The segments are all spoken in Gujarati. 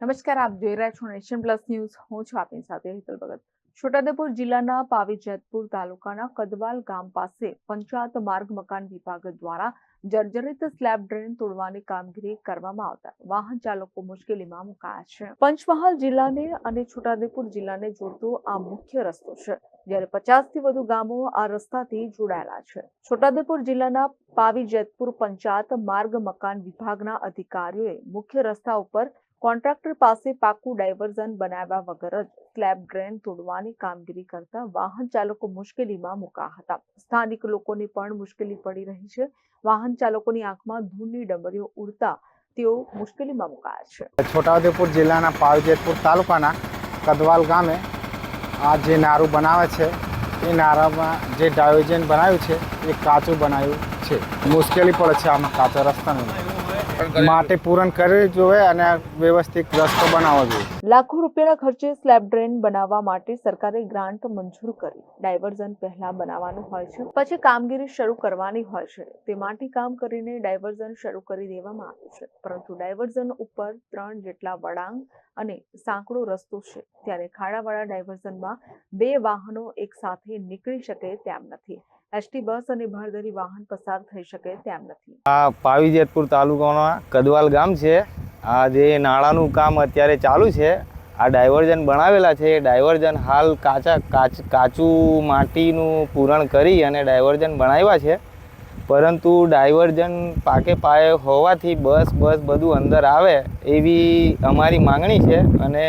નમસ્કાર, આપ જોઈ રહ્યા છો નેશન પ્લસ ન્યૂઝ. હું છું આપની સાથે હેતલ ભગત. છોટાઉદેપુર જિલ્લાના પાવીજેતપુર તાલુકાના કદવાલ ગામ પાસે પંચાયત માર્ગ મકાન વિભાગ દ્વારા જર્જરિત સ્લેબ ડ્રેન તોડવાની કામગીરી કરવામાં આવતા વાહન ચાલકો મુશ્કેલીમાં મુકાયા છે. પંચમહાલ જિલ્લાને અને છોટાઉદેપુર જિલ્લાને જોડતો આ મુખ્ય રસ્તો છે, જ્યારે 50 થી વધુ ગામો આ રસ્તાથી જોડાયેલા છે. છોટાઉદેપુર જિલ્લાના પાવીજેતપુર પંચાયત માર્ગ મકાન વિભાગના અધિકારીઓએ મુખ્ય રસ્તા ઉપર કોન્ટ્રાક્ટર પાસે પાકું ડાયવર્ઝન બનાવ્યા વગર જ સ્લેબ ડ્રેન તોડવાની કામગીરી કરતા વાહન ચાલકો મુશ્કેલીમાં મુકાયા હતા. સ્થાનિક લોકોને પણ મુશ્કેલી પડી રહી છે. વાહન ચાલકોની આંખમાં ધૂળની ડમરીઓ ઉડતા તેઓ મુશ્કેલીમાં મુકાયા છે. છોટાઉદેપુર જિલ્લાના પાવીજેતપુર તાલુકાના કદવાલ ગામે આ જે નારું બનાવે છે એ નારામાં જે ડાયવર્ઝન બનાવ્યું છે એ કાચું બનાવ્યું છે. મુશ્કેલી પડે છે આમાં કાચા રસ્તાની માટે પૂરણ કરવી જોઈએ અને વ્યવસ્થિત રસ્તો બનાવવો જોઈએ. લાખો રૂપિયાના ખર્ચે સ્લેબ ડ્રેન બનાવવા માટે સરકારે ગ્રાન્ટ મંજૂર કરી ડાયવર્ઝન પહેલા બનાવવાનું હોય છે, પછી કામગીરી શરૂ કરવાની હોય છે. તે માટી કામ કરીને ડાયવર્ઝન શરૂ કરી દેવામાં આવ્યું છે, પરંતુ ડાયવર્ઝન ઉપર 3 જેટલા વળાંક અને સાંકડો રસ્તો છે, ત્યારે ખાડાવાળા ડાયવર્ઝનમાં 2 વાહનો એક સાથે નીકળી શકે તેમ નથી. એસટી બસ અને ભારદારી વાહન પસાર થઈ શકે તેમ નથી. આ પાવીજેતપુર તાલુકાના કદવાલ ગામ છે. આ જે નાળાનું કામ અત્યારે ચાલુ છે, આ ડાયવર્ઝન બનાવેલા છે. એ ડાયવર્ઝન હાલ કાચું માટીનું પૂરણ કરી અને ડાયવર્ઝન બનાવ્યા છે, પરંતુ ડાયવર્ઝન પાકે પાયે હોવાથી બસ બધું અંદર આવે એવી અમારી માંગણી છે. અને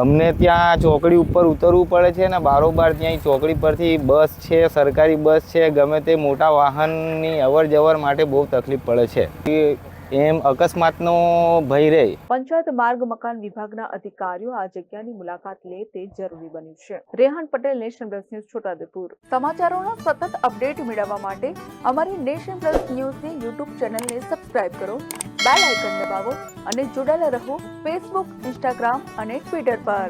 અમને ત્યાં ચોકડી ઉપર ઉતરવું પડે છે અને બારોબાર ત્યાં ચોકડી પરથી બસ છે, સરકારી બસ છે, ગમે તે મોટા વાહનની અવર જવર માટે બહુ તકલીફ પડે છે. એમ અકસ્માતનો ભય રહે. પંચાયત માર્ગ મકાન વિભાગના અધિકારીઓ આ જગ્યાની મુલાકાત લે તે જરૂરી બન્યું છે. Rehan Patel, nation plus news, Chhota Udaipur. સમાચારોના સતત અપડેટ મેળવવા માટે અમારી નેશન પ્લસ ન્યૂઝની યુટ્યુબ ચેનલને સબસ્ક્રાઇબ કરો, બેલ આઇકન દબાવો અને જોડાયેલા રહો ફેસબુક, ઇન્સ્ટાગ્રામ અને ટ્વિટર પર.